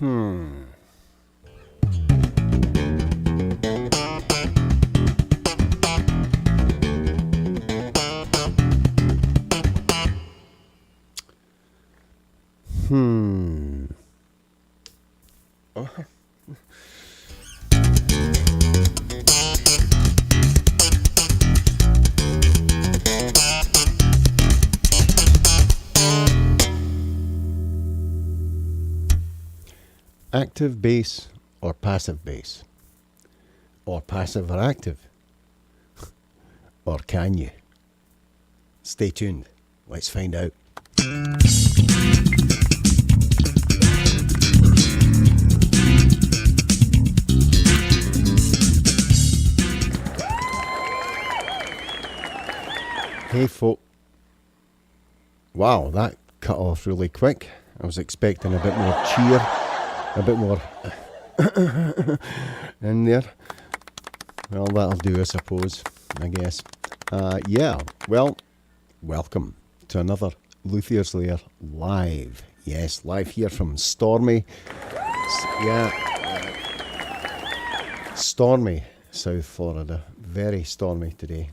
Hmm. Hmm. Oh. Active bass or passive bass? Or passive or active? Or can you? Stay tuned. Let's find out. Hey folk. Wow, that cut off really quick. I was expecting a bit more cheer, a bit more in there. Well, that'll do, I suppose, I guess. Yeah, well, welcome to another Luthier's Lair live. Yes, live here from stormy, stormy South Florida. Very stormy today.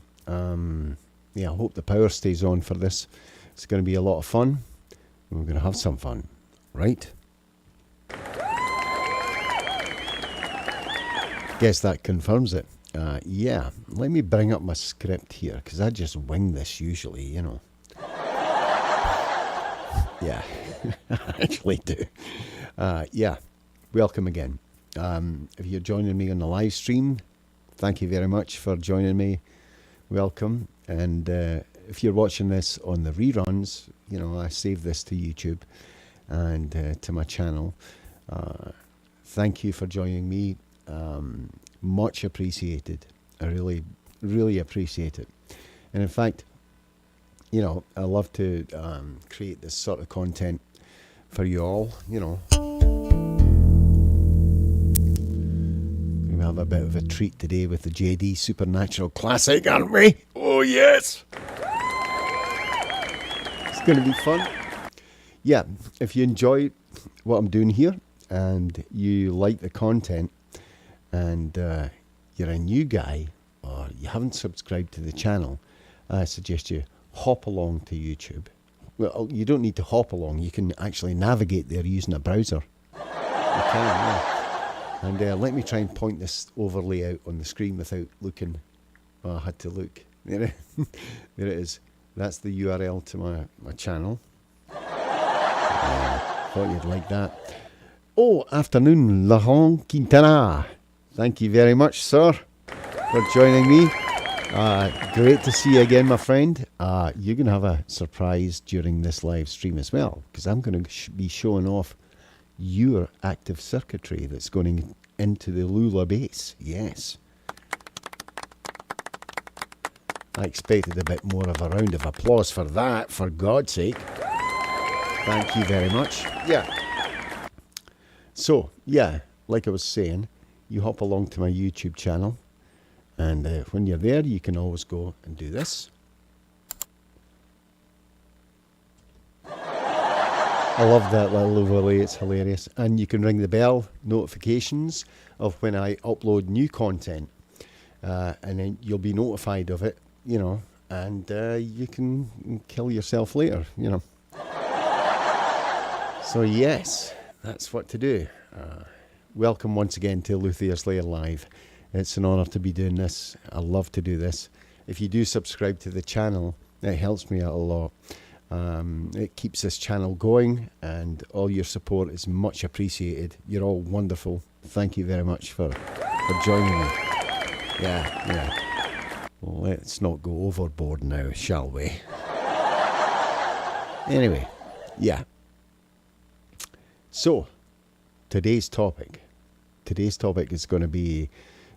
Yeah, I hope the power stays on for this. It's going to be a lot of fun. We're going to have some fun, right? Guess that confirms it. Yeah, let me bring up my script here, because I just wing this usually, you know. Yeah, I actually do. Yeah, welcome again. If you're joining me on the live stream, thank you very much for joining me. Welcome. And if you're watching this on the reruns, you know, I save this to YouTube and to my channel. Thank you for joining me. Much appreciated. I really, really appreciate it. And in fact, you know, I love to create this sort of content for you all, you know. We have a bit of a treat today with the JD Supernatural Classic, aren't we? Oh, yes! It's going to be fun. Yeah, if you enjoy what I'm doing here and you like the content and you're a new guy or you haven't subscribed to the channel, I suggest you hop along to YouTube. Well, you don't need to hop along. You can actually navigate there using a browser. You can, yeah. And let me try and point this overlay out on the screen without looking. Oh, I had to look. There it is. That's the URL to my channel. Thought you'd like that. Oh, afternoon, Laurent Quintana. Thank you very much, sir, for joining me. Great to see you again, my friend. You're going to have a surprise during this live stream as well, because I'm going to be showing off your active circuitry that's going into the Lula bass. Yes. I expected a bit more of a round of applause for that, for God's sake. Thank you very much. Yeah. So, yeah, like I was saying, you hop along to my YouTube channel, and when you're there, you can always go and do this. I love that little overlay, it's hilarious. And you can ring the bell notifications of when I upload new content. And then you'll be notified of it, you know, and you can kill yourself later, you know. So yes, that's what to do. Welcome once again to Luthier's Lair Live. It's an honour to be doing this. I love to do this. If you do subscribe to the channel, it helps me out a lot. It keeps this channel going, and all your support is much appreciated. You're all wonderful. Thank you very much for joining me. Yeah. Let's not go overboard now, shall we? Anyway, yeah. So, today's topic is going to be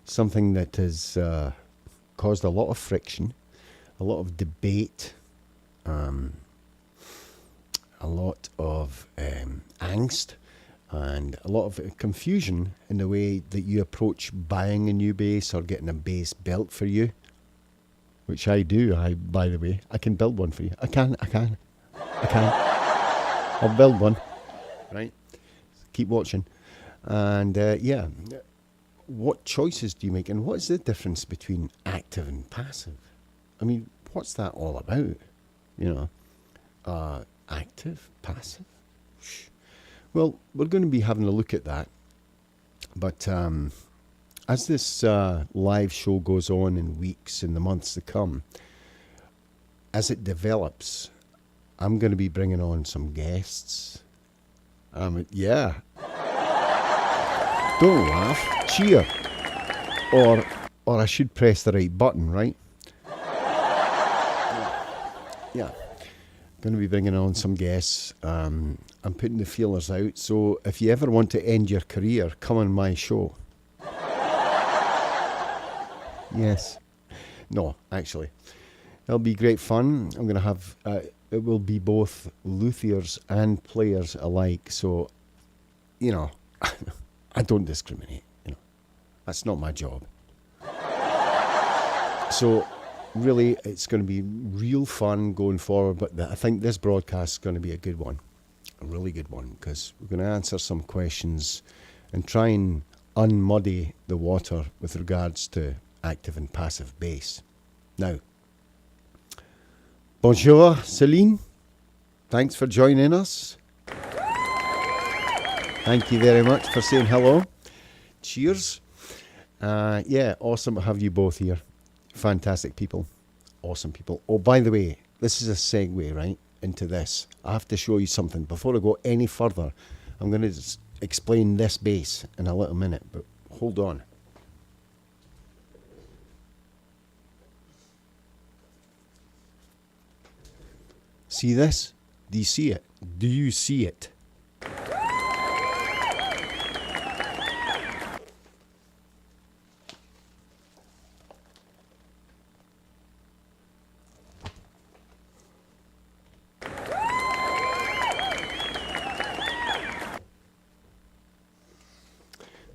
something that has caused a lot of friction, a lot of debate, a lot of angst, and a lot of confusion in the way that you approach buying a new bass or getting a bass built for you, which I do. By the way, I can build one for you. I can. I'll build one. Right? Keep watching. And yeah, what choices do you make, and what is the difference between active and passive? I mean, what's that all about? You know, active, passive? Well, we're going to be having a look at that. But as this live show goes on in weeks, in the months to come, as it develops, I'm going to be bringing on some guests. Yeah. Don't laugh. Cheer. Or I should press the right button, right? Yeah. Going to be bringing on some guests. I'm putting the feelers out. So if you ever want to end your career, come on my show. Yes. No, actually. It'll be great fun. I'm going to have... it will be both luthiers and players alike. So, you know, I don't discriminate. You know, that's not my job. So... really, it's going to be real fun going forward, but I think this broadcast is going to be a good one, a really good one, because we're going to answer some questions and try and unmuddy the water with regards to active and passive bass. Now, bonjour, Celine. Thanks for joining us. Thank you very much for saying hello. Cheers. Yeah, awesome to have you both here. Fantastic people. Awesome people. Oh, by the way, this is a segue, right, into this. I have to show you something. Before I go any further, I'm going to explain this bass in a little minute, but hold on. See this? Do you see it? Do you see it?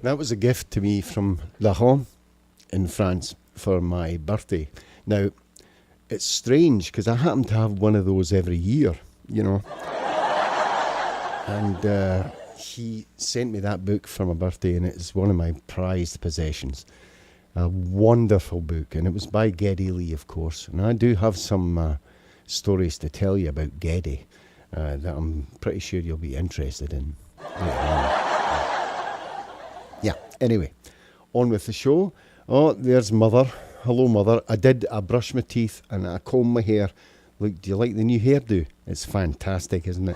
That was a gift to me from Lair in France for my birthday. Now, it's strange because I happen to have one of those every year, you know. And he sent me that book for my birthday, and it's one of my prized possessions. A wonderful book, and it was by Geddy Lee, of course. And I do have some stories to tell you about Geddy that I'm pretty sure you'll be interested in later on. Yeah, anyway, on with the show. Oh, there's Mother. Hello, Mother. I brushed my teeth and I combed my hair. Look, do you like the new hairdo? It's fantastic, isn't it?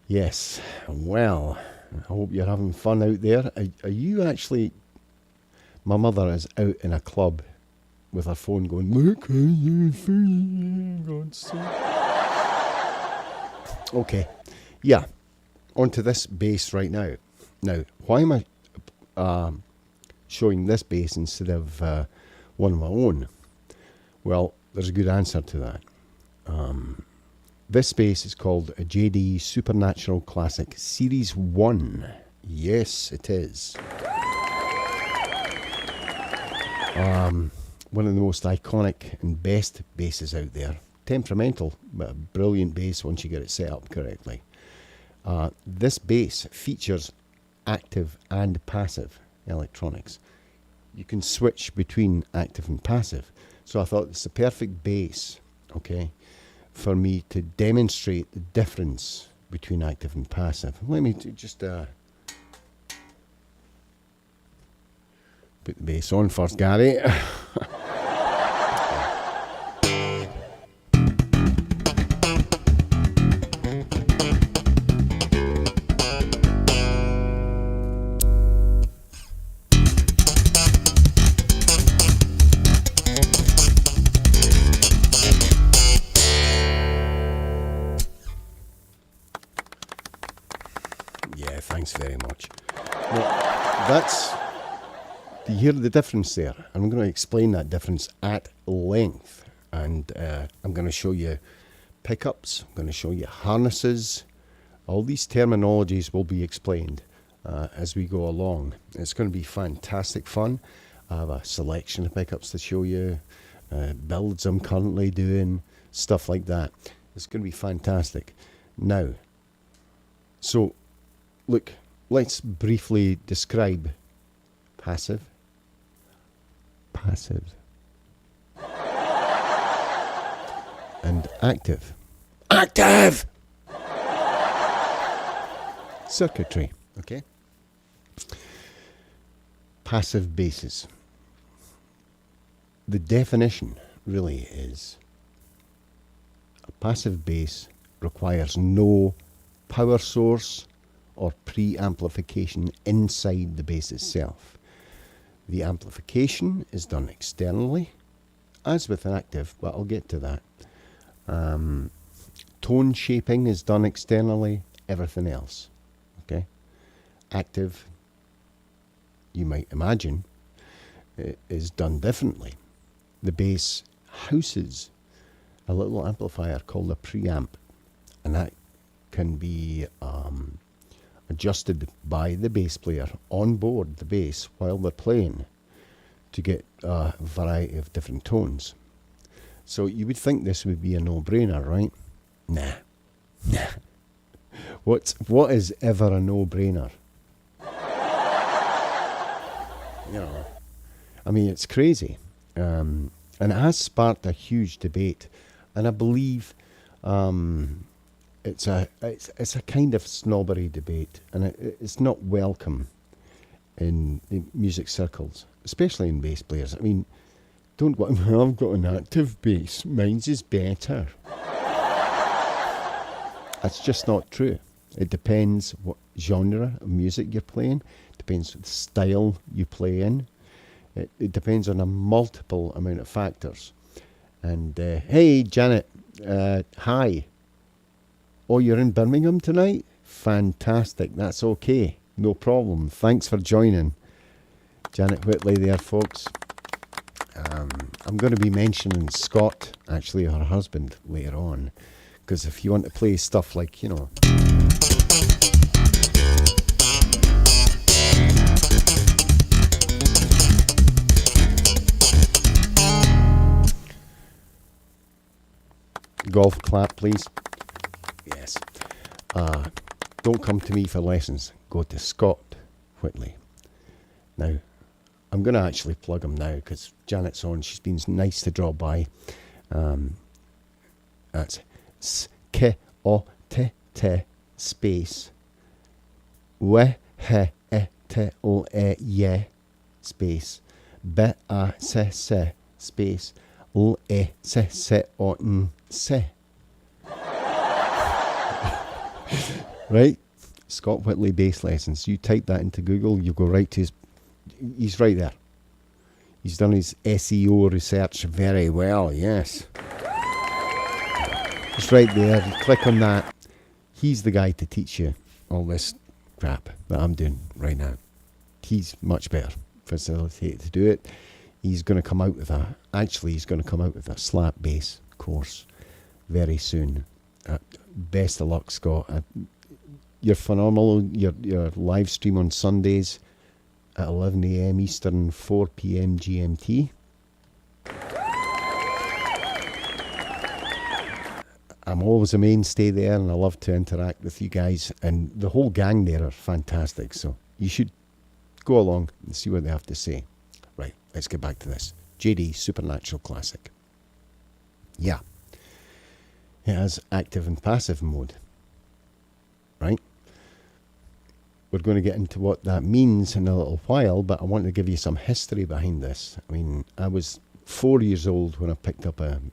Yes, well, I hope you're having fun out there. Are you actually... My mother is out in a club with her phone going, look how you feel, God's sake. Okay, yeah. Onto this bass right now. Now, why am I showing this bass instead of one of my own? Well, there's a good answer to that. This bass is called a JD Supernatural Classic Series 1. Yes, it is. One of the most iconic and best basses out there. Temperamental, but a brilliant bass once you get it set up correctly. This bass features active and passive electronics. You can switch between active and passive. So I thought it's the perfect bass, okay, for me to demonstrate the difference between active and passive. Let me just put the bass on first, Gary. Thanks very much. Do you hear the difference there? I'm going to explain that difference at length. And I'm going to show you pickups. I'm going to show you harnesses. All these terminologies will be explained as we go along. It's going to be fantastic fun. I have a selection of pickups to show you, builds I'm currently doing, stuff like that. It's going to be fantastic. Now, So, look, let's briefly describe passive, and active. Active! Circuitry, okay? Passive basses. The definition really is a passive bass requires no power source or pre-amplification inside the bass itself. The amplification is done externally, as with an active, but I'll get to that. Tone shaping is done externally, everything else. Okay? Active, you might imagine, is done differently. The bass houses a little amplifier called a preamp, and that can be adjusted by the bass player on board the bass while they're playing to get a variety of different tones. So you would think this would be a no-brainer, right? Nah. What is ever a no-brainer? You know, I mean, it's crazy, and it has sparked a huge debate, and I believe it's a kind of snobbery debate, and it's not welcome in music circles, especially in bass players. I mean, don't go, I've got an active bass, mine's is better. That's just not true. It depends what genre of music you're playing. It depends what style you play in. It depends on a multiple amount of factors. And hey, Janet, hi. Oh, you're in Birmingham tonight? Fantastic. That's okay. No problem. Thanks for joining. Janet Whitley there, folks. I'm going to be mentioning Scott, actually her husband, later on. Because if you want to play stuff like, you know... Golf clap, please. Yes. Don't come to me for lessons. Go to Scott Whitley. Now, I'm going to actually plug him now because Janet's on. She's been nice to drop by. That's S-K-O-T-T space W-H-E-T-O-E-Y space B-A-S-S space L-E-S-S-O-N-C. Right? Scott Whitley bass lessons. You type that into Google, you go right to his... He's right there. He's done his SEO research very well, yes. It's right there. You click on that. He's the guy to teach you all this crap that I'm doing right now. He's much better facilitated to do it. He's going to come out with he's going to come out with a slap bass course very soon. Best of luck, Scott. You're phenomenal. Your live stream on Sundays at 11 a.m. Eastern, 4 p.m. GMT. I'm always a mainstay there, and I love to interact with you guys. And the whole gang there are fantastic, so you should go along and see what they have to say. Right, let's get back to this. JD Supernatural Classic. Yeah. It has active and passive mode. Right? We're going to get into what that means in a little while, but I want to give you some history behind this. I mean, I was 4 years old when I picked up an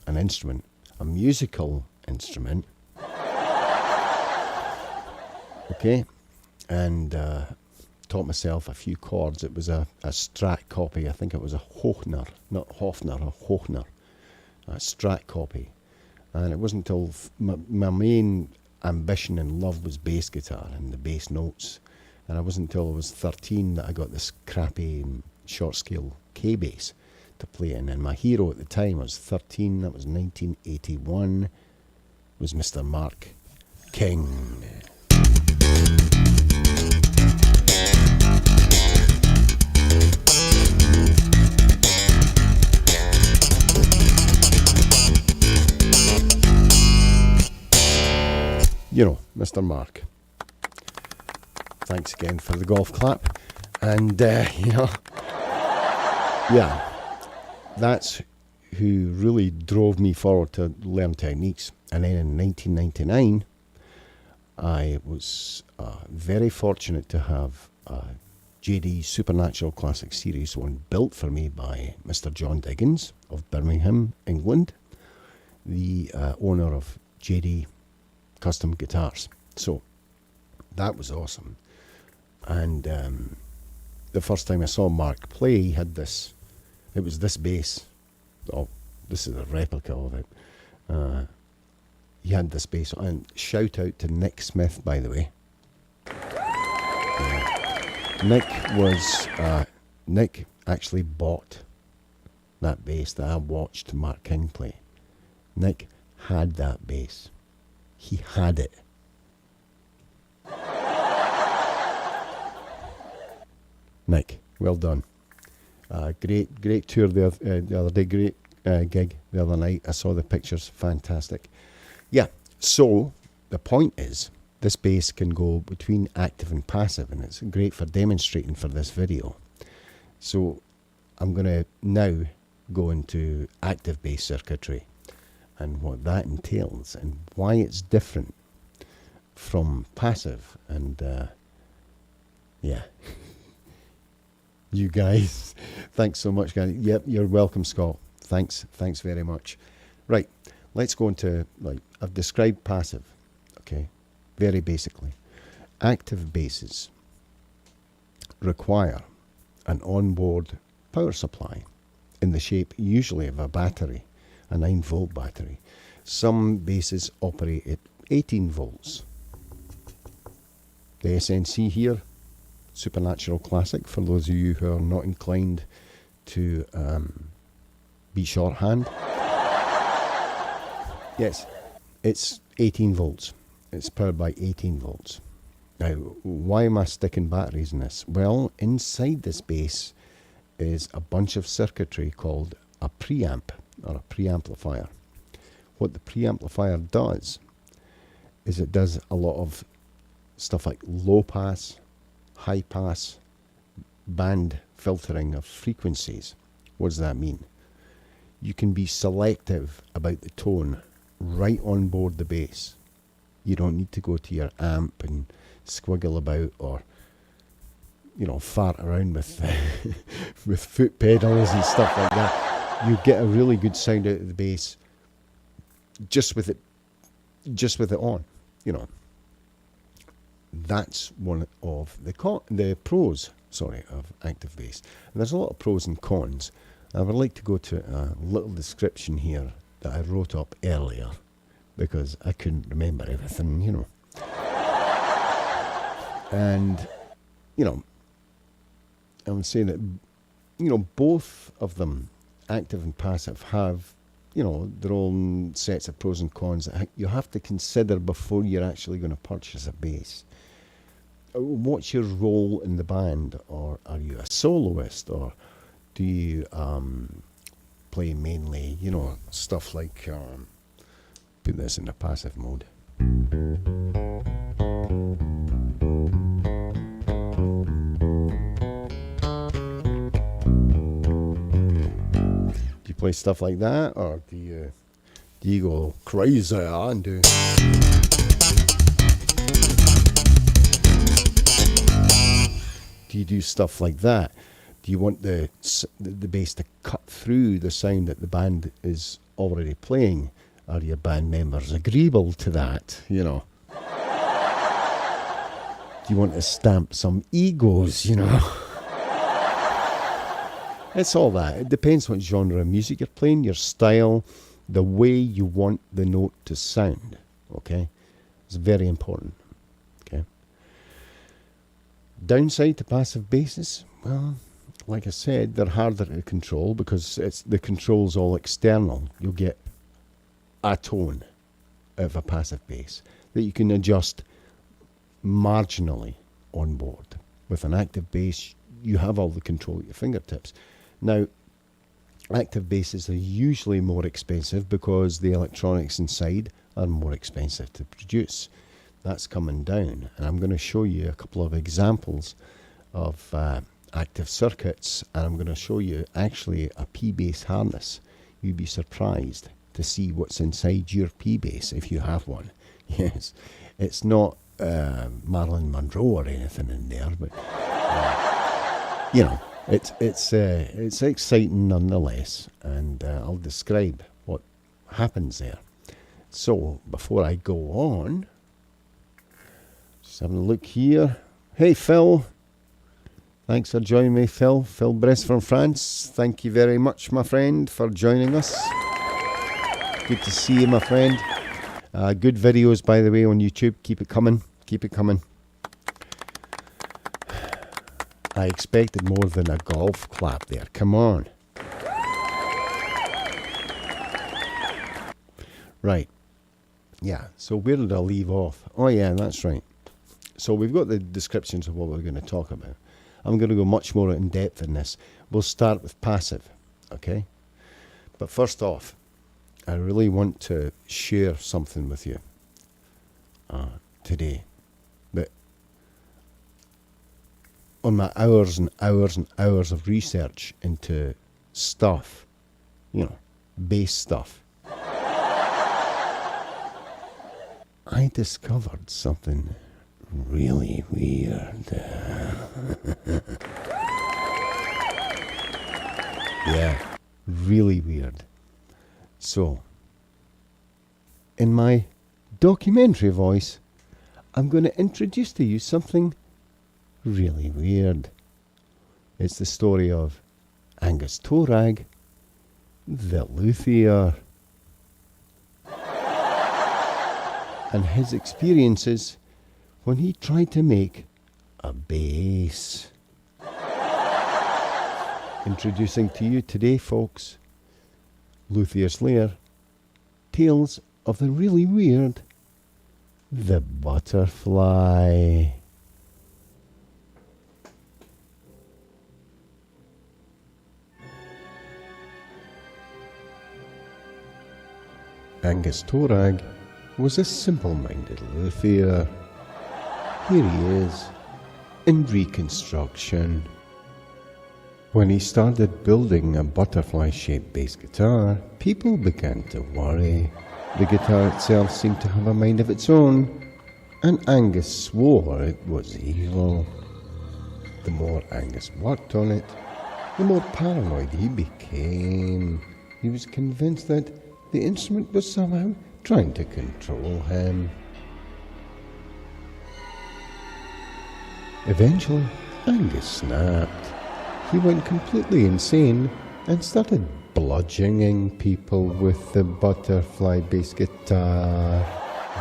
instrument, a musical instrument. Okay? And taught myself a few chords. It was a Strat copy. I think it was a Hochner, not Hofner, a Hochner. A Strat copy. And it wasn't until my main ambition and love was bass guitar and the bass notes. And it wasn't until I was 13 that I got this crappy short scale K bass to play in. And my hero at the time, I was 13, that was 1981, was Mr. Mark King. You know, Mr. Mark. Thanks again for the golf clap. And, yeah, that's who really drove me forward to learn techniques. And then in 1999, I was very fortunate to have JD Supernatural Classic Series 1 built for me by Mr. John Diggins of Birmingham, England, the owner of JD Custom Guitars. So that was awesome. And the first time I saw Mark play, he had this, it was this bass. Oh, this is a replica of it. He had this bass, and shout out to Nick Smith, by the way. Nick actually bought that bass that I watched Mark King play. Nick had that bass. He had it. Nick, well done. Great tour the other day, great gig the other night. I saw the pictures, fantastic. Yeah, so the point is, this bass can go between active and passive, and it's great for demonstrating for this video. So I'm going to now go into active bass circuitry and what that entails and why it's different from passive. And yeah, you guys, thanks so much, guys. Yep, you're welcome, Scott. Thanks very much. Right, let's go into, I've described passive, okay, very basically. Active basses require an onboard power supply in the shape usually of a battery, a 9-volt battery. Some basses operate at 18 volts. The SNC here, Supernatural Classic, for those of you who are not inclined to be shorthand. Yes, it's 18 volts. It's powered by 18 volts. Now, why am I sticking batteries in this? Well, inside this bass is a bunch of circuitry called a preamp, or a preamplifier. What the preamplifier does is it does a lot of stuff like low pass, high pass, band filtering of frequencies. What does that mean? You can be selective about the tone right on board the bass. You don't need to go to your amp and squiggle about, or fart around with with foot pedals and stuff like that. You get a really good sound out of the bass just with it on. That's one of the pros, of active bass. And there's a lot of pros and cons. I would like to go to a little description here that I wrote up earlier, because I couldn't remember everything, And, I would say that, both of them, active and passive, have, their own sets of pros and cons that you have to consider before you're actually going to purchase a bass. What's your role in the band? Or are you a soloist? Or do you play mainly, stuff like... put this in the passive mode. Do you play stuff like that, or do you go crazy and do? Do you do stuff like that? Do you want the bass to cut through the sound that the band is already playing? Are your band members agreeable to that, Do you want to stamp some egos, It's all that. It depends what genre of music you're playing, your style, the way you want the note to sound, okay? It's very important, okay? Downside to passive basses, well, like I said, they're harder to control because the control's all external. You'll get a tone of a passive bass that you can adjust marginally on board. With an active bass, you have all the control at your fingertips. Now, active basses are usually more expensive because the electronics inside are more expensive to produce. that's coming down, and I'm going to show you a couple of examples of active circuits, and I'm going to show you actually a P-base harness. You'd be surprised to see what's inside your P-base if you have one. Yes, it's not Marilyn Monroe or anything in there, but you know, it's exciting nonetheless, and I'll describe what happens there. So before I go on, just having a look here. Hey Phil, thanks for joining me, Phil Bress from France. Thank you very much, my friend, for joining us. Good to see you, my friend. Good videos, by the way, on YouTube. Keep it coming. Keep it coming. I expected more than a golf clap there. Come on. Right. Yeah, so where did I leave off? Oh yeah, that's right. So we've got the descriptions of what we're going to talk about. I'm going to go much more in depth in this. We'll start with passive, okay? But first off, I really want to share something with you today. But on my hours and hours and hours of research into stuff, you know, bass stuff, I discovered something really weird. Yeah, really weird. So, in my documentary voice, I'm going to introduce to you something really weird. It's the story of Angus Torag, the Luthier, and his experiences when he tried to make a bass. Introducing to you today, folks, Luthier's Lair, Tales of the Really Weird, the Butterfly. Angus Torag was a simple-minded luthier. Here he is, in reconstruction. When he started building a butterfly-shaped bass guitar, people began to worry. The guitar itself seemed to have a mind of its own, and Angus swore it was evil. The more Angus worked on it, the more paranoid he became. He was convinced that the instrument was somehow trying to control him. Eventually, Angus snapped. He went completely insane and started bludgeoning people with the butterfly bass guitar.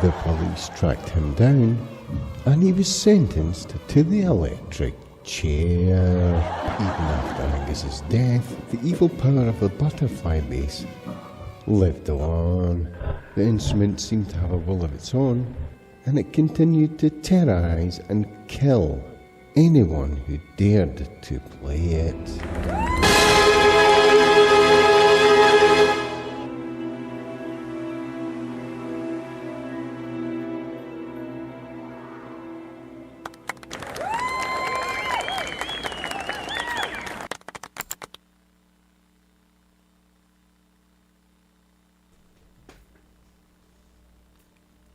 The police tracked him down and he was sentenced to the electric chair. Even after Angus's death, the evil power of the butterfly bass lived on. The instrument seemed to have a will of its own, and it continued to terrorize and kill anyone who dared to play it.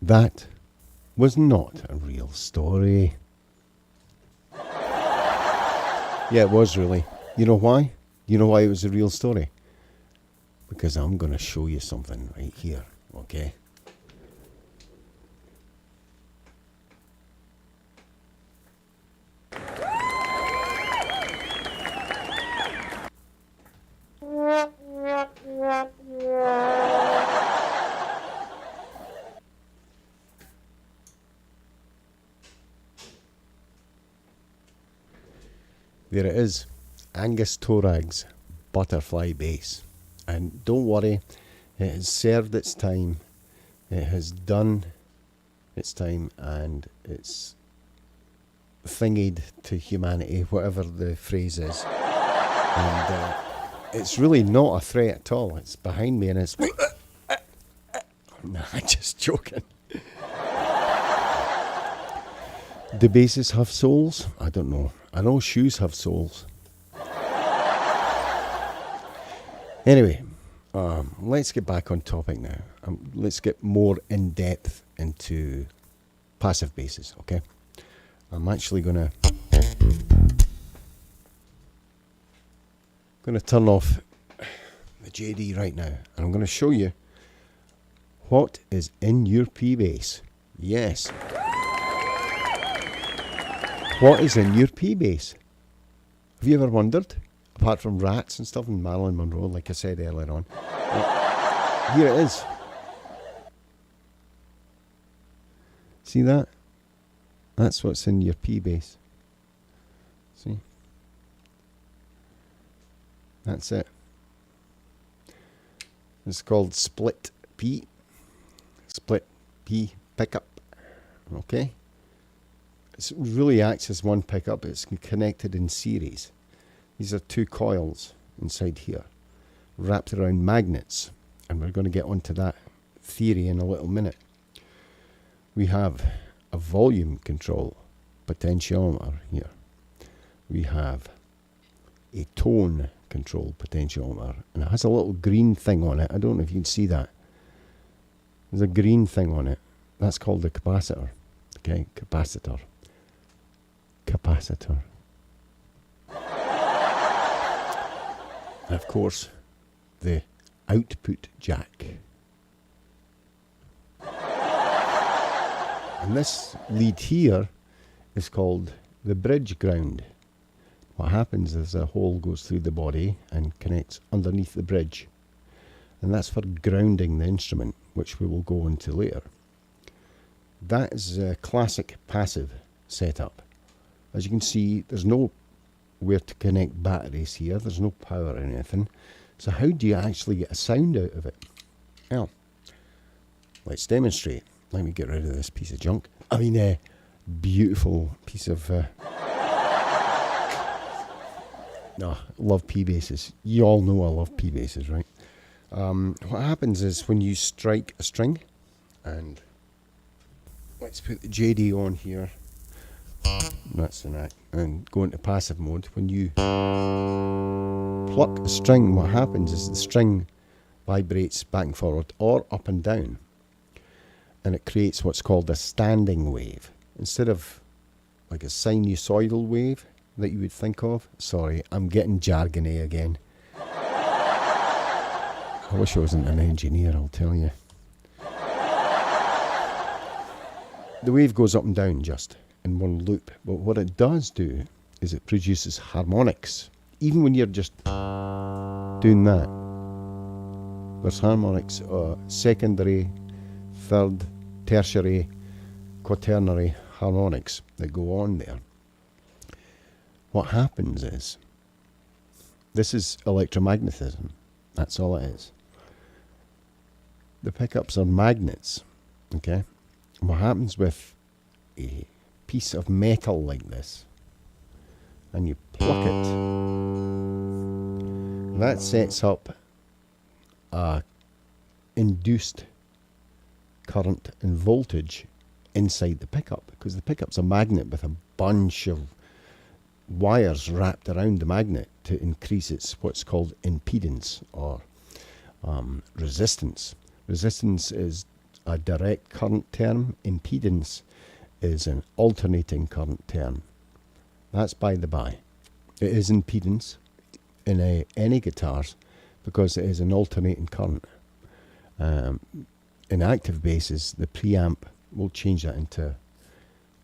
That was not a real story. Yeah, it was really. You know why? You know why it was a real story? Because I'm going to show you something right here, okay? There it is, Angus Torag's butterfly bass. And don't worry, it has served its time, it has done its time, and it's thingied to humanity, whatever the phrase is. And it's really not a threat at all. It's behind me and it's... Nah, I'm just joking. Do basses have souls? I don't know. I know shoes have souls. Anyway, let's get back on topic now. Let's get more in depth into passive basses, okay? I'm actually gonna turn off the JD right now, and I'm gonna show you what is in your P bass. Yes. What is in your P bass? Have you ever wondered? Apart from rats and stuff and Marilyn Monroe, like I said earlier on. Well, here it is. See that? That's what's in your P bass. See? That's it. It's called split P. Split P pickup. Okay? It really acts as one pickup. It's connected in series. These are two coils inside here, wrapped around magnets. And we're going to get onto that theory in a little minute. We have a volume control potentiometer here. We have a tone control potentiometer. And it has a little green thing on it. I don't know if you can see that. There's a green thing on it. That's called the capacitor. Okay, capacitor. Capacitor. And of course, the output jack. And this lead here is called the bridge ground. What happens is a hole goes through the body and connects underneath the bridge. And that's for grounding the instrument, which we will go into later. That is a classic passive setup. As you can see, there's no where to connect batteries here. There's no power or anything. So how do you actually get a sound out of it? Well, let's demonstrate. Let me get rid of this piece of junk. I mean, beautiful piece of... No, love P basses. You all know I love P basses, right? What happens is when you strike a string, and let's put the JD on here. That's the knack. And go into passive mode. When you pluck a string, what happens is the string vibrates back and forward or up and down. And it creates what's called a standing wave. Instead of like a sinusoidal wave that you would think of. Sorry, I'm getting jargony again. I wish I wasn't an engineer, I'll tell you. The wave goes up and down just in one loop. But what it does do is it produces harmonics. Even when you're just doing that. There's harmonics, secondary, third, tertiary, quaternary harmonics that go on there. What happens is, this is electromagnetism. That's all it is. The pickups are magnets, okay? And what happens with a piece of metal like this, and you pluck it, that sets up a induced current and voltage inside the pickup, because the pickup's a magnet with a bunch of wires wrapped around the magnet to increase its what's called impedance or resistance. Resistance is a direct current term. Impedance is an alternating current term. That's by the by. It is impedance in any guitars because it is an alternating current. In active basses, the preamp will change that into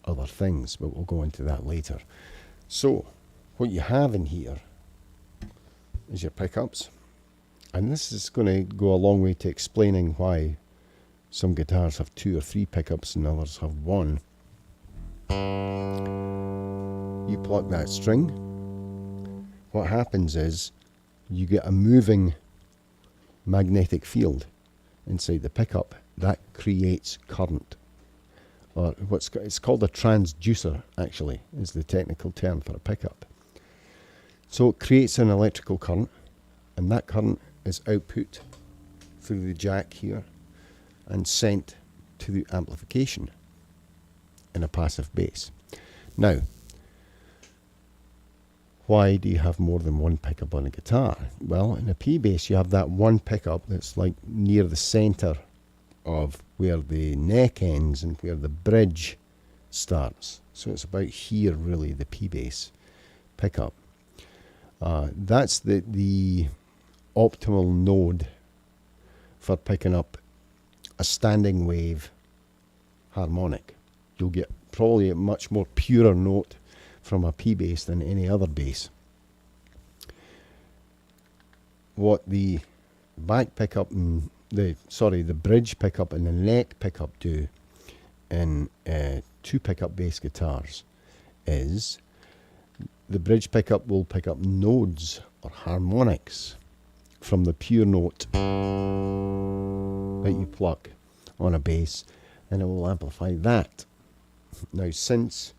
other things, but we'll go into that later. So, what you have in here is your pickups. And this is going to go a long way to explaining why some guitars have 2 or 3 pickups and others have 1. You pluck that string. What happens is you get a moving magnetic field inside the pickup that creates current. Or it's called a transducer, actually, is the technical term for a pickup. So it creates an electrical current, and that current is output through the jack here and sent to the amplification. in a passive bass. Now, why do you have more than one pickup on a guitar? Well, in a P bass you have that one pickup that's like near the center of where the neck ends and where the bridge starts. So it's about here really, the P bass pickup. That's the optimal node for picking up a standing wave harmonic. You'll get probably a much more purer note from a P bass than any other bass. What the back pickup and the bridge pickup and the neck pickup do in two pickup bass guitars is the bridge pickup will pick up nodes or harmonics from the pure note that you pluck on a bass, and it will amplify that. Now, since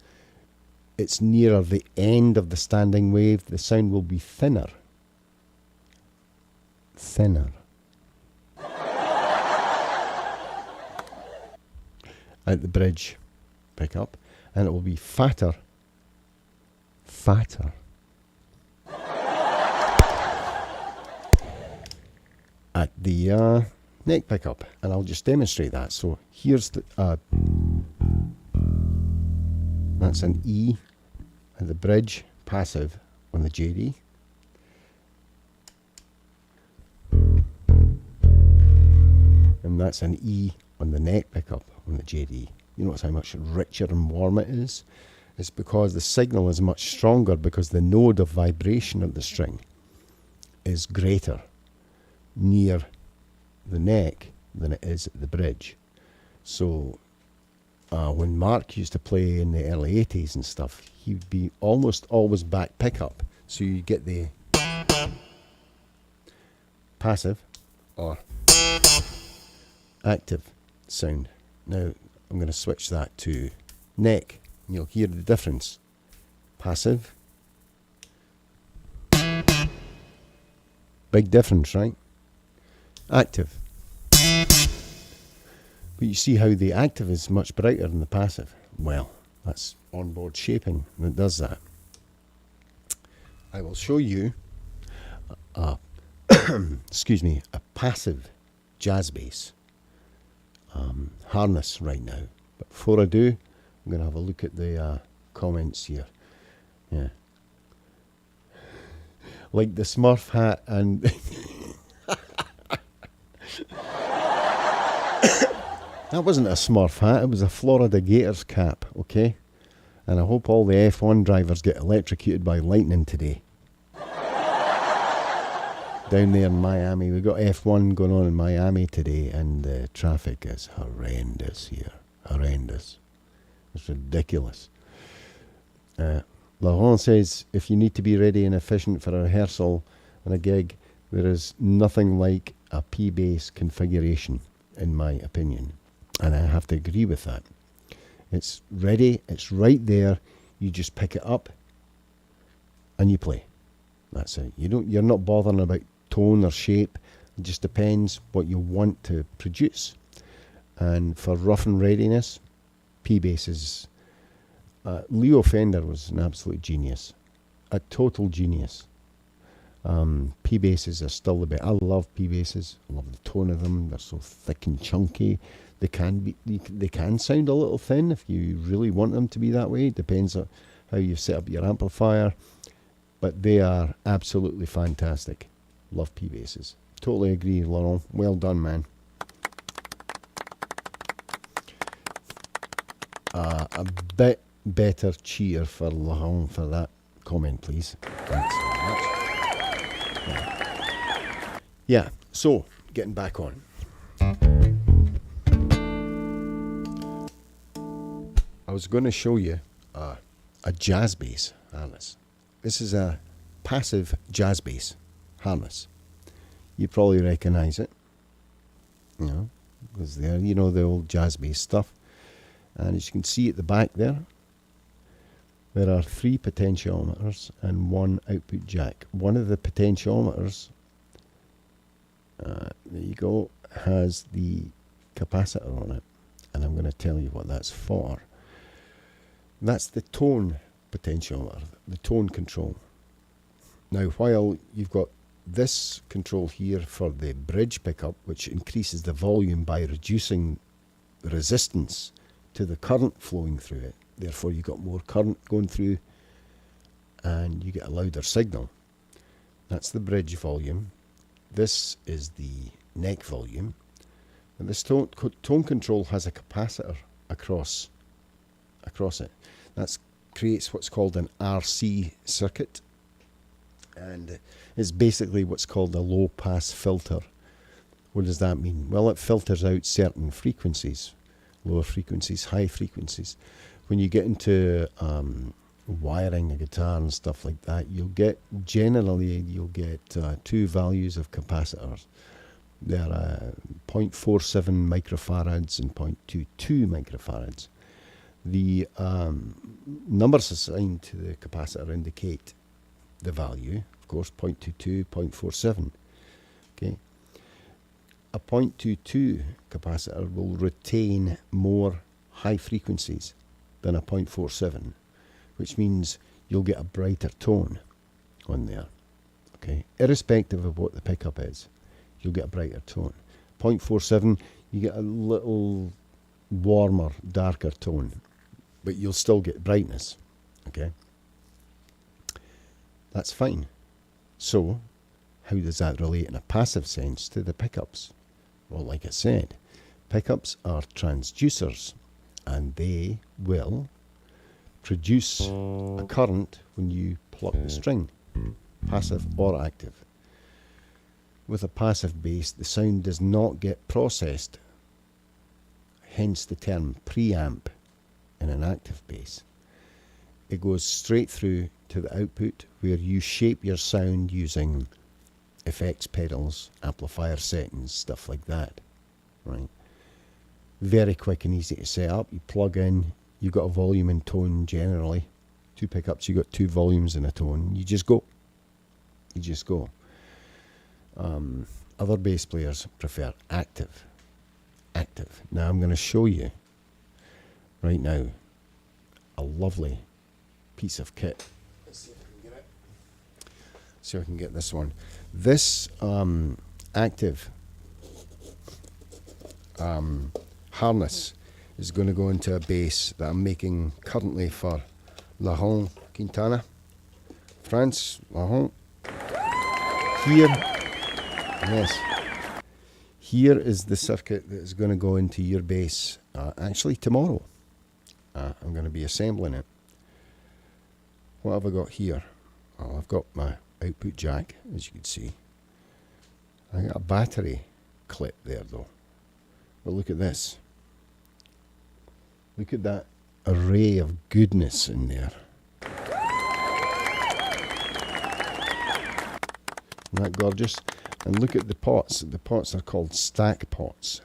it's nearer the end of the standing wave, the sound will be thinner. At the bridge pickup, and it will be fatter at the neck pickup, and I'll just demonstrate that. So here's the that's an E at the bridge passive on the JD, and that's an E on the neck pickup on the JD. You notice how much richer and warmer it is? It's because the signal is much stronger, because the node of vibration of the string is greater near the neck than it is at the bridge. So when Mark used to play in the early 80s and stuff, he would be almost always back pickup. So you get the passive or active sound. Now I'm going to switch that to neck, and you'll hear the difference. Passive. Big difference, right? Active. But you see how the active is much brighter than the passive. Well, that's onboard shaping that does that. I will show you excuse me, a passive jazz bass harness right now. But before I do, I'm going to have a look at the comments here. Yeah, like the Smurf hat and that wasn't a Smurf hat, it was a Florida Gators cap, okay? And I hope all the F1 drivers get electrocuted by lightning today. Down there in Miami, we've got F1 going on in Miami today, and the traffic is horrendous here. Horrendous. It's ridiculous. Laurent says, if you need to be ready and efficient for a rehearsal and a gig, there is nothing like a P-bass configuration, in my opinion. And I have to agree with that. It's ready, it's right there, you just pick it up and you play. That's it. You're not bothering about tone or shape. It just depends what you want to produce. And for rough and readiness, P-bass is Leo Fender was an absolute genius, a total genius. P-basses are still the best. I love P-basses. I love the tone of them. They're so thick and chunky. They can sound a little thin if you really want them to be that way. It depends on how you set up your amplifier. But they are absolutely fantastic. Love P-basses. Totally agree, Laurent. Well done, man. A bit better cheer for Laurent for that comment, please. Thanks so much. Yeah, so getting back on. I was going to show you a jazz bass harness. This is a passive jazz bass harness. You probably recognize it, you know, because there, you know, the old jazz bass stuff. And as you can see at the back there are 3 potentiometers and 1 output jack. One of the potentiometers, there you go, has the capacitor on it, and I'm going to tell you what that's for. That's the tone potentiometer, the tone control. Now, while you've got this control here for the bridge pickup, which increases the volume by reducing resistance to the current flowing through it, therefore you got more current going through and you get a louder signal. That's the bridge volume. This is the neck volume. And this tone control has a capacitor across it. That creates what's called an RC circuit, and it's basically what's called a low pass filter. What does that mean? Well, it filters out certain frequencies, lower frequencies, high frequencies. When you get into wiring a guitar and stuff like that, you'll get two values of capacitors. They're 0.47 microfarads and 0.22 microfarads. The numbers assigned to the capacitor indicate the value, of course, 0.22, 0.47. Okay. A 0.22 capacitor will retain more high frequencies than a 0.47, which means you'll get a brighter tone on there. Okay, irrespective of what the pickup is, you'll get a brighter tone. 0.47, you get a little warmer, darker tone, but you'll still get brightness. Okay, that's fine. So, how does that relate in a passive sense to the pickups? Well, like I said, pickups are transducers, and they will produce a current when you pluck the string, passive or active. With a passive bass, the sound does not get processed, hence the term preamp in an active bass. It goes straight through to the output where you shape your sound using effects pedals, amplifier settings, stuff like that. Right? Very quick and easy to set up. You plug in, you've got a volume and tone generally. Two pickups, you've got two volumes and a tone. You just go. You just go. Other bass players prefer active. Active. Now I'm going to show you right now a lovely piece of kit. Let's see if I can get it. See if I can get this one. This active harness is going to go into a bass that I'm making currently for Lair, Quintana, France. Lair. Here, yes, here is the circuit that is going to go into your bass. Actually, tomorrow, I'm going to be assembling it. What have I got here? Well, I've got my output jack, as you can see. I got a battery clip there, though. But look at this. Look at that array of goodness in there. Isn't that gorgeous? And look at the pots. The pots are called stack pots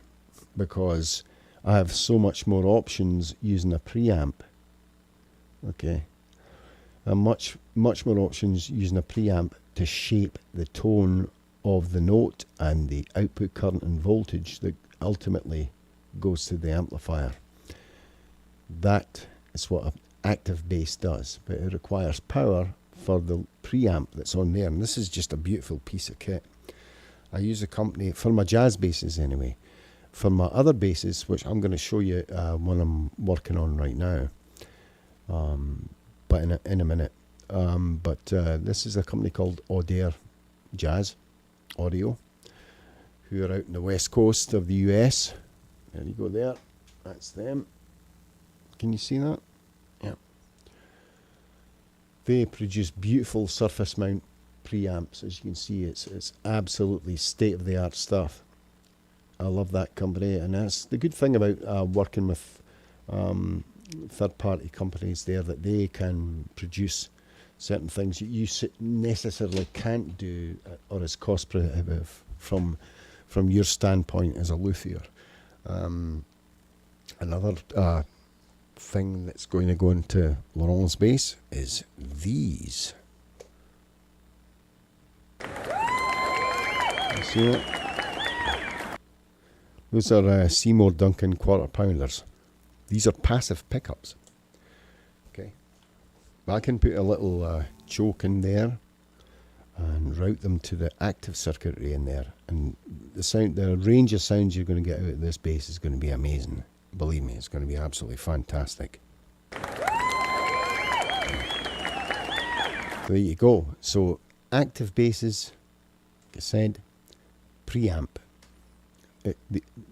because I have so much more options using a preamp. Okay. And much more options using a preamp to shape the tone of the note and the output current and voltage that ultimately goes to the amplifier. That is what an active bass does, but it requires power for the preamp that's on there, and this is just a beautiful piece of kit. I use a company for my jazz basses anyway. For my other basses, which I'm going to show you one I'm working on right now, but in a minute. This is a company called Lair Jazz Audio, who are out in the west coast of the US. There you go there. That's them. Can you see that? Yeah. They produce beautiful surface mount preamps. As you can see, it's absolutely state-of-the-art stuff. I love that company, and that's the good thing about working with third-party companies there, that they can produce certain things that you necessarily can't do or is cost prohibitive from your standpoint as a luthier. Another thing that's going to go into Laurent's bass is these. You see that? Those are Seymour Duncan quarter pounders. These are passive pickups. But I can put a little choke in there and route them to the active circuitry in there, and the range of sounds you're going to get out of this bass is going to be amazing. Believe me, it's going to be absolutely fantastic. There you go. So active basses, like I said, preamp.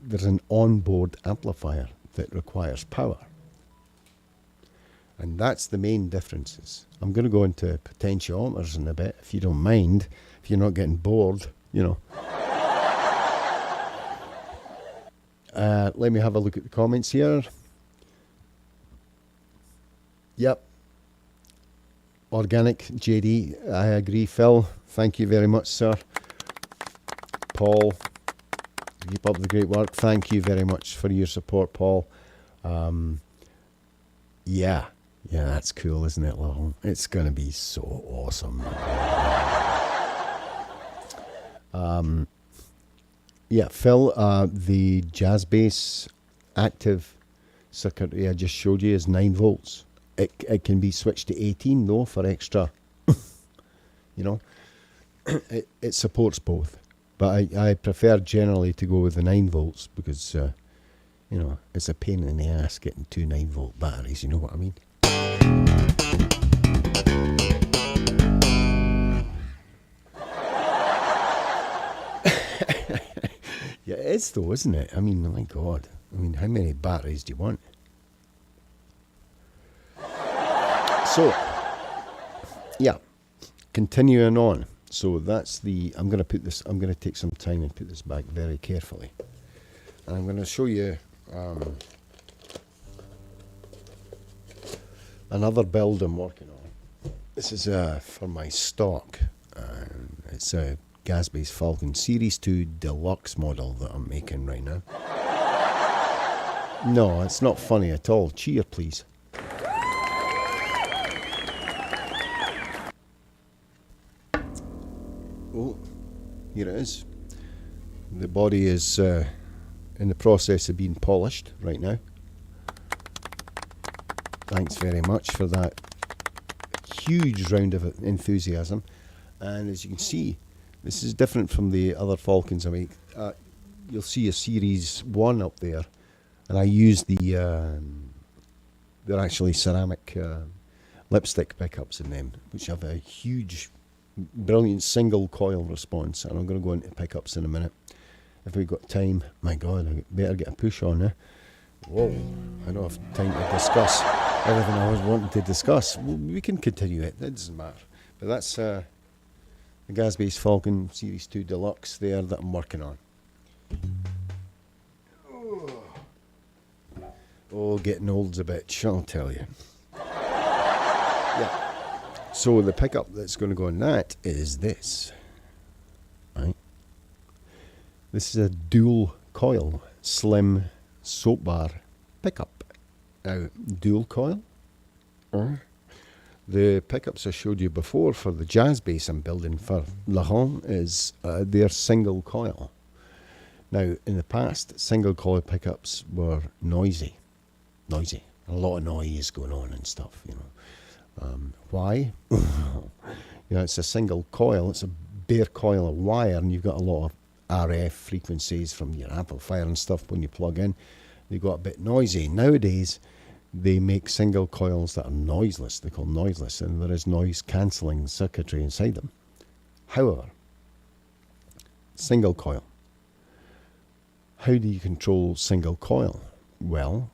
There's an onboard amplifier that requires power, and that's the main differences. I'm going to go into potentiometers in a bit, if you don't mind, if you're not getting bored, you know. Let me have a look at the comments here. Yep. Organic, JD, I agree. Phil, thank you very much, sir. Paul, keep up the great work. Thank you very much for your support, Paul. Yeah, that's cool, isn't it, Lil? It's going to be so awesome. Yeah, Phil, the jazz bass active circuitry I just showed you is 9 volts. It can be switched to 18 though for extra, you know. It supports both, but I prefer generally to go with the 9 volts because, you know, it's a pain in the ass getting 2 9-volt batteries, you know what I mean? Yeah, it is though, isn't it? I mean, my God. I mean, how many batteries do you want? So, yeah, continuing on. So that's I'm going to take some time and put this back very carefully. And I'm going to show you another build I'm working on. This is for my stock. It's a Gas Bass Falcon Series 2 Deluxe model that I'm making right now. No, it's not funny at all. Cheer, please. Oh, here it is. The body is in the process of being polished right now. Thanks very much for that huge round of enthusiasm. And as you can see, this is different from the other Falcons I make. You'll see a Series 1 up there, and I use they're actually ceramic lipstick pickups in them, which have a huge, brilliant single coil response. And I'm going to go into pickups in a minute if we've got time. My God, I better get a push on now. Whoa, I don't have time to discuss everything I was wanting to discuss. Well, we can continue it, that doesn't matter. But that's the Gas Bass Falcon Series 2 Deluxe there that I'm working on. Oh, getting old's a bitch, I'll tell you. Yeah. So the pickup that's going to go on that is this. Right. This is a dual coil, slim soap bar pickup. Now, dual coil. The pickups I showed you before for the jazz bass I'm building for Lair is they're single coil. Now, in the past, single coil pickups were noisy. A lot of noise going on and stuff, you know. Why? You know, it's a single coil. It's a bare coil of wire, and you've got a lot of RF frequencies from your amplifier and stuff when you plug in. They got a bit noisy. Nowadays, they make single coils that are noiseless. They're called noiseless, and there is noise cancelling circuitry inside them. However, single coil. How do you control single coil? Well,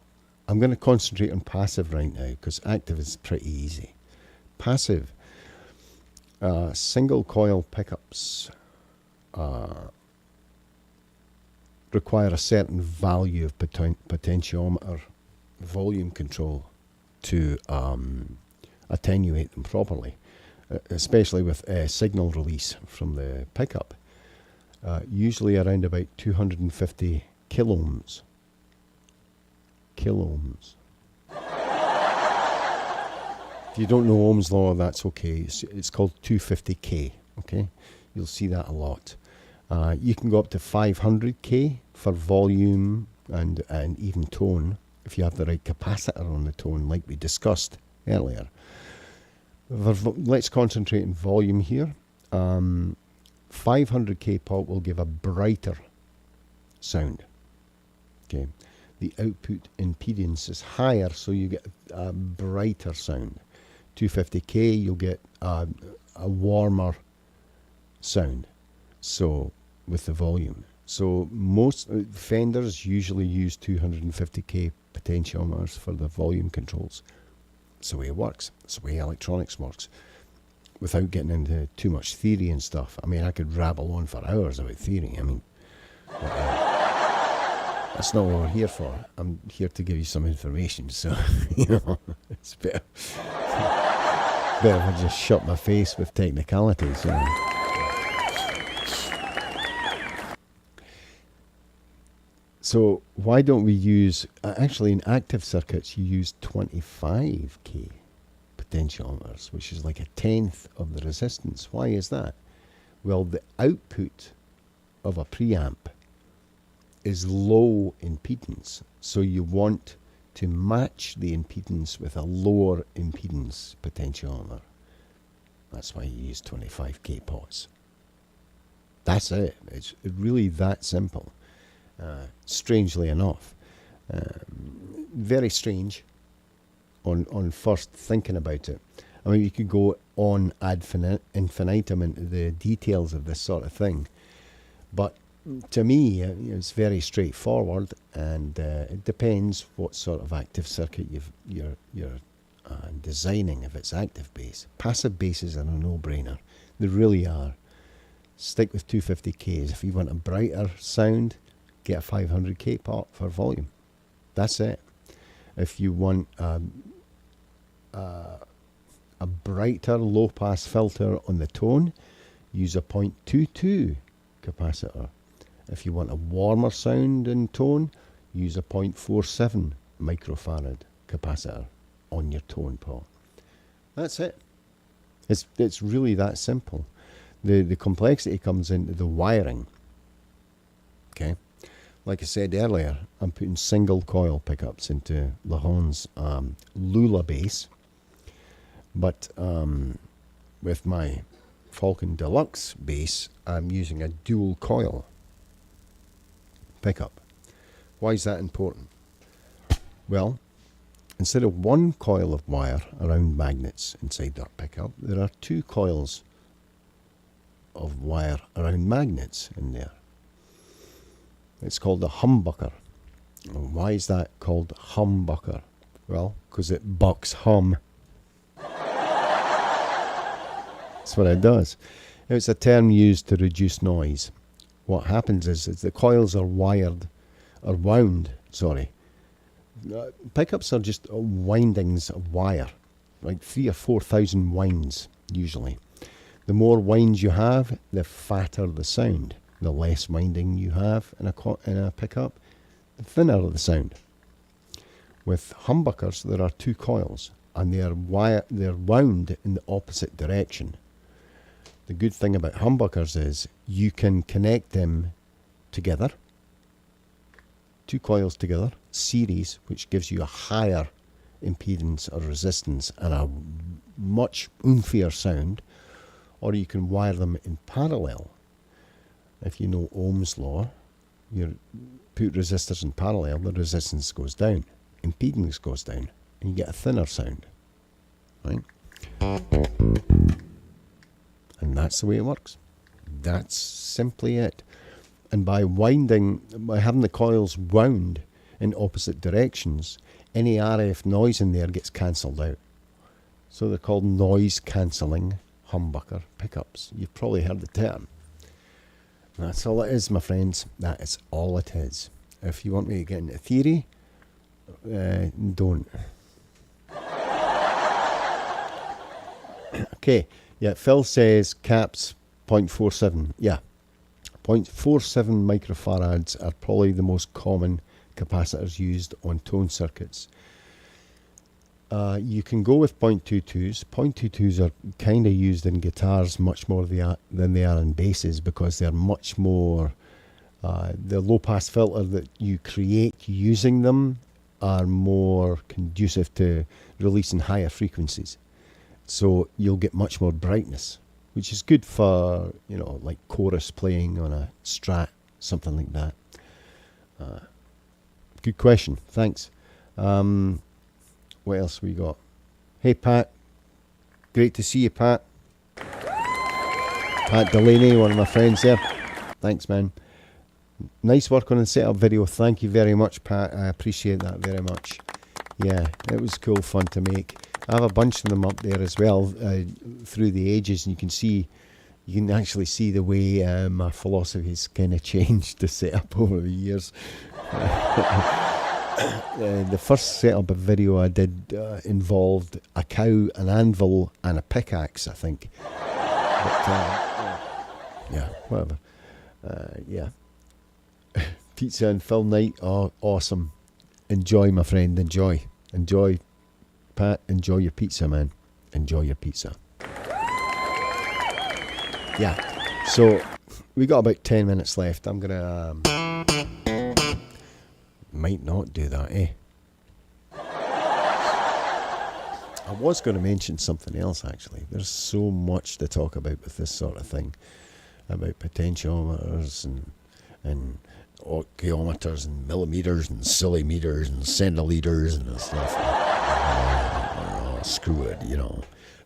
I'm going to concentrate on passive right now because active is pretty easy. Passive, single coil pickups require a certain value of potentiometer volume control to attenuate them properly, especially with signal release from the pickup. Usually around about 250 kiloohms. If you don't know Ohm's law, that's okay. It's called 250K, okay? You'll see that a lot. You can go up to 500K for volume and even tone if you have the right capacitor on the tone, like we discussed earlier. Let's concentrate on volume here. 500k pot will give a brighter sound. Okay, the output impedance is higher, so you get a brighter sound. 250k, you'll get a warmer sound. So with the volume, so most Fenders usually use 250k potentiometers for the volume controls. It's the way it works. It's the way electronics works. Without getting into too much theory and stuff. I mean, I could rabble on for hours about theory. I mean, that's not what we're here for. I'm here to give you some information. So, it's better. Better if I just shut my face with technicalities. So why don't we use, actually in active circuits you use 25k potentiometers, which is like a tenth of the resistance. Why is that? Well, the output of a preamp is low impedance, so you want to match the impedance with a lower impedance potentiometer. That's why you use 25k pots. That's it. It's really that simple. Strangely enough, very strange on first thinking about it. I mean, you could go on ad infinitum into the details of this sort of thing, but to me, it's very straightforward, and it depends what sort of active circuit you're designing. If it's active bass, passive basses are a no-brainer. They really are. Stick with 250Ks. If you want a brighter sound, get a 500K pot for volume. That's it. If you want a brighter low-pass filter on the tone, use a 0.22 capacitor. If you want a warmer sound in tone, use a 0.47 microfarad capacitor on your tone pot. That's it. It's really that simple. The complexity comes into the wiring. Okay, like I said earlier, I'm putting single coil pickups into Lahon's Lula bass, but with my Falcon Deluxe bass, I'm using a dual coil pickup. Why is that important? Well, instead of one coil of wire around magnets inside that pickup, there are two coils of wire around magnets in there. It's called a humbucker. And why is that called humbucker? Well, because it bucks hum. That's what it does. It's a term used to reduce noise. What happens is the coils are wound. Pickups are just windings of wire, like 3,000 or 4,000 winds usually. The more winds you have, the fatter the sound. The less winding you have in a pickup, the thinner the sound. With humbuckers, there are two coils, and they're wound in the opposite direction. The good thing about humbuckers is you can connect them together, two coils together, series, which gives you a higher impedance or resistance and a much oompier sound, or you can wire them in parallel. If you know Ohm's law, you put resistors in parallel, the resistance goes down, impedance goes down, and you get a thinner sound, right? And that's the way it works. That's simply it. And by having the coils wound in opposite directions, any RF noise in there gets cancelled out. So they're called noise cancelling humbucker pickups. You've probably heard the term. That's all it is, my friends. That is all it is. If you want me to get into theory, don't. Okay, yeah, Phil says caps 0.47. Yeah, 0.47 microfarads are probably the most common capacitors used on tone circuits. You can go with 0.22s. 0.22s are kind of used in guitars much more than they are in basses, because they're much more, the low pass filter that you create using them are more conducive to releasing higher frequencies. So you'll get much more brightness, which is good for, like chorus playing on a Strat, something like that. Good question, thanks. What else we got? Hey Pat, great to see you, Pat. Pat Delaney, one of my friends there. Thanks, man. Nice work on the setup video. Thank you very much, Pat. I appreciate that very much. Yeah, it was cool fun to make. I have a bunch of them up there as well through the ages, and you can actually see the way my philosophy has kind of changed to setup over the years. The first setup video I did involved a cow, an anvil, and a pickaxe, I think. But, yeah, whatever. Yeah. Pizza and film night. Oh, awesome. Enjoy, my friend. Enjoy. Enjoy. Pat, enjoy your pizza, man. Enjoy your pizza. Yeah. So, we got about 10 minutes left. I'm going to... might not do that, eh? I was going to mention something else, actually. There's so much to talk about with this sort of thing. About potentiometers and octiometers and millimeters and sillimeters and centiliters and stuff. Screw it,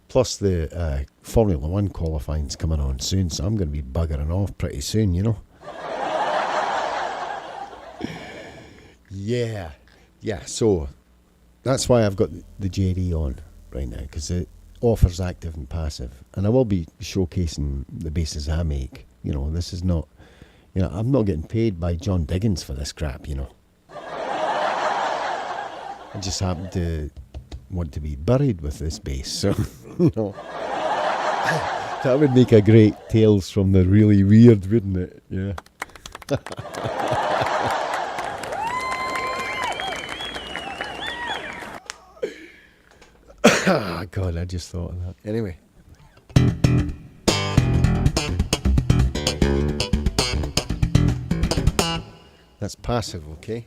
Plus the Formula 1 qualifying's coming on soon, so I'm going to be buggering off pretty soon, Yeah, so that's why I've got the JD on right now, because it offers active and passive, and I will be showcasing the basses I make. This is not, I'm not getting paid by John Diggins for this crap, I just happen to want to be buried with this bass, so, that would make a great Tales from the Really Weird, wouldn't it? Yeah. God, I just thought of that. Anyway. That's passive, okay?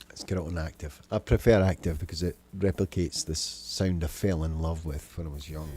Let's get it on active. I prefer active because it replicates this sound I fell in love with when I was young,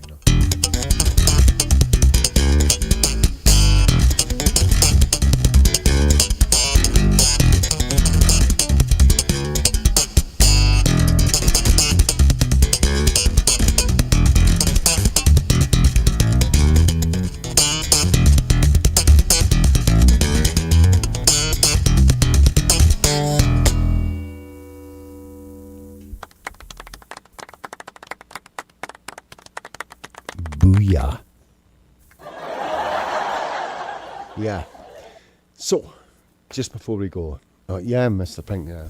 Booyah. Yeah. So, just before we go, yeah, Mr. Pink, yeah.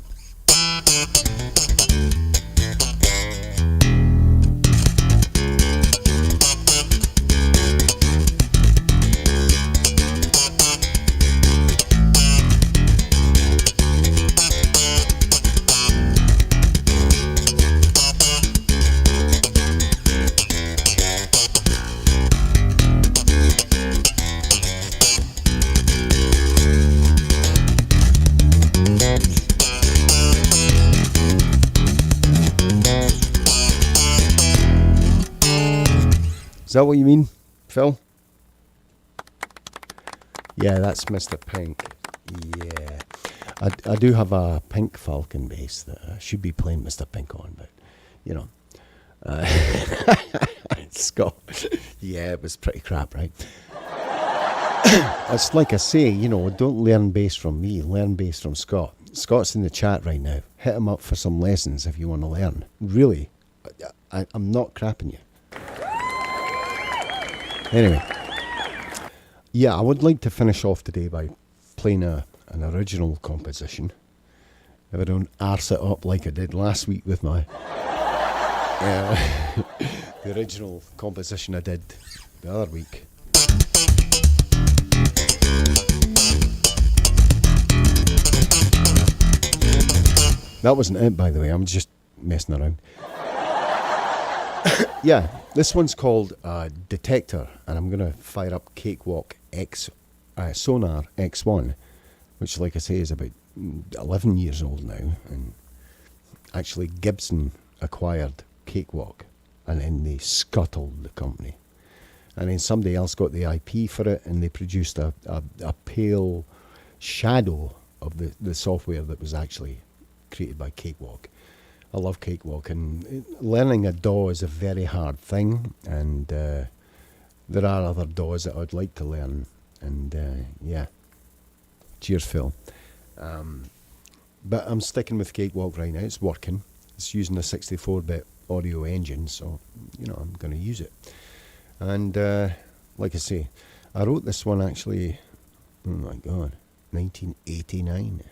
Is that what you mean, Phil? Yeah, that's Mr. Pink. Yeah. I do have a pink Falcon bass that I should be playing Mr. Pink on, but, Scott. Yeah, it was pretty crap, right? It's like I say, don't learn bass from me, learn bass from Scott. Scott's in the chat right now. Hit him up for some lessons if you want to learn. Really, I'm not crapping you. Anyway, yeah, I would like to finish off today by playing an original composition. If I don't arse it up like I did last week with my the original composition I did the other week. That wasn't it, by the way. I'm just messing around. Yeah, this one's called Detector, and I'm going to fire up Cakewalk Sonar X1, which, like I say, is about 11 years old now. And actually, Gibson acquired Cakewalk, and then they scuttled the company. And then somebody else got the IP for it, and they produced a pale shadow of the software that was actually created by Cakewalk. I love Cakewalk, and learning a DAW is a very hard thing, and there are other DAWs that I'd like to learn, and yeah. Cheers, Phil. But I'm sticking with Cakewalk right now. It's working. It's using a 64-bit audio engine, so, you know, I'm going to use it. And like I say, I wrote this one actually, oh my God, 1989,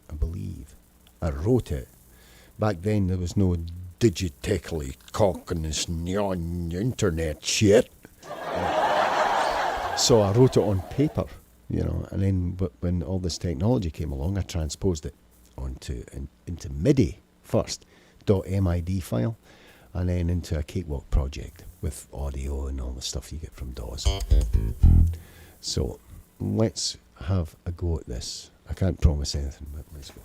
I believe. I wrote it. Back then, there was no digitally cocking this neon internet shit. So I wrote it on paper, you know, and then when all this technology came along, I transposed it into MIDI first, .mid file, and then into a Cakewalk project with audio and all the stuff you get from DAWs. So let's have a go at this. I can't promise anything, but let's go.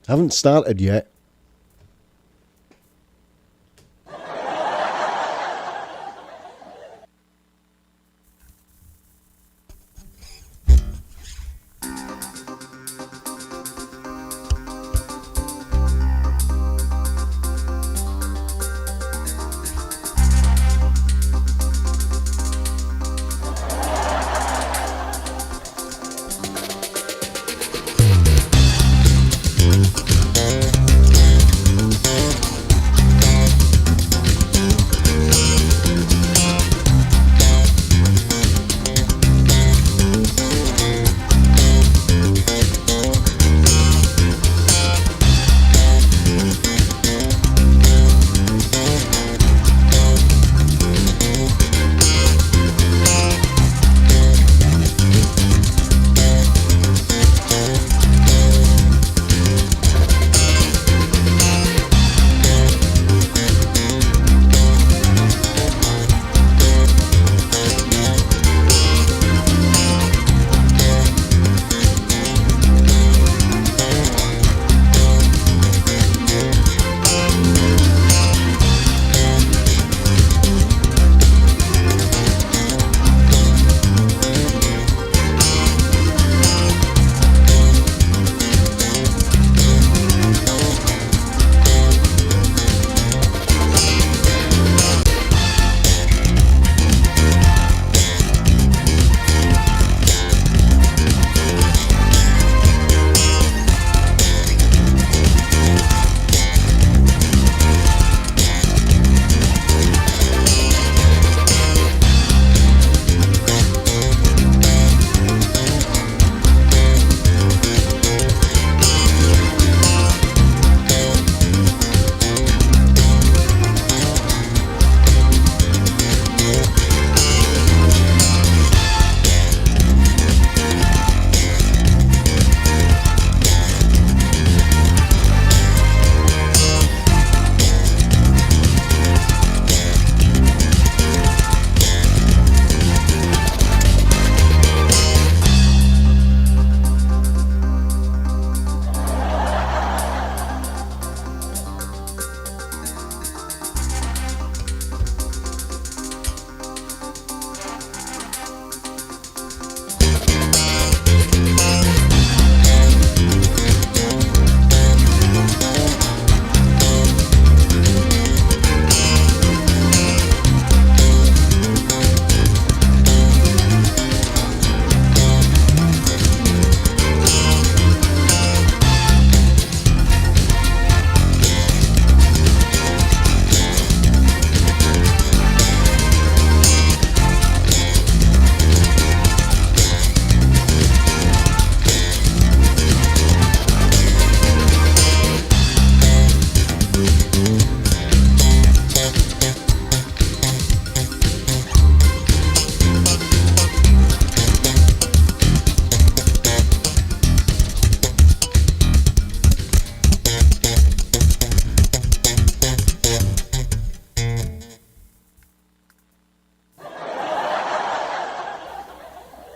Haven't started yet.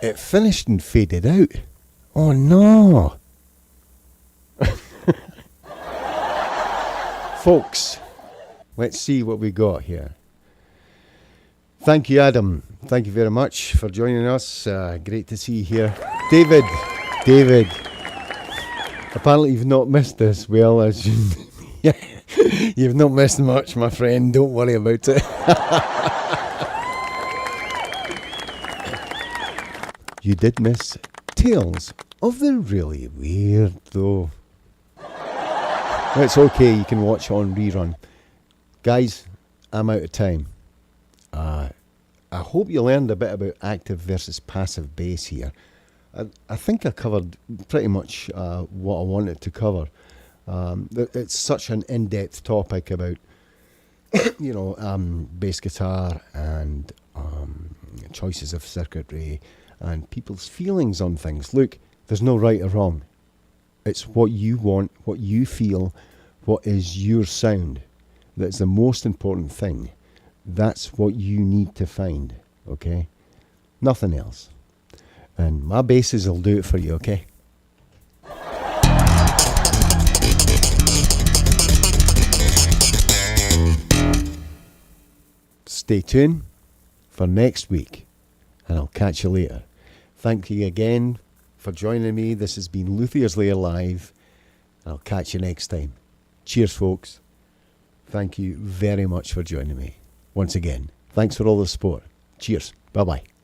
It finished and faded out. Oh no! folks, let's see what we got here. Thank you, Adam. Thank you very much for joining us. Great to see you here. David, apparently you've not missed as well as you. You've not missed much, my friend. Don't worry about it. You did miss Tales of the Really Weird, though. It's okay, you can watch on rerun. Guys, I'm out of time. I hope you learned a bit about active versus passive bass here. I think I covered pretty much what I wanted to cover. It's such an in-depth topic about, bass guitar and choices of circuitry and people's feelings on things. Look, there's no right or wrong. It's what you want, what you feel, what is your sound. That's the most important thing. That's what you need to find, okay? Nothing else. And my basses will do it for you, okay? Stay tuned for next week, and I'll catch you later. Thank you again for joining me. This has been Luthier's Lair Live. I'll catch you next time. Cheers, folks. Thank you very much for joining me. Once again, thanks for all the support. Cheers. Bye-bye.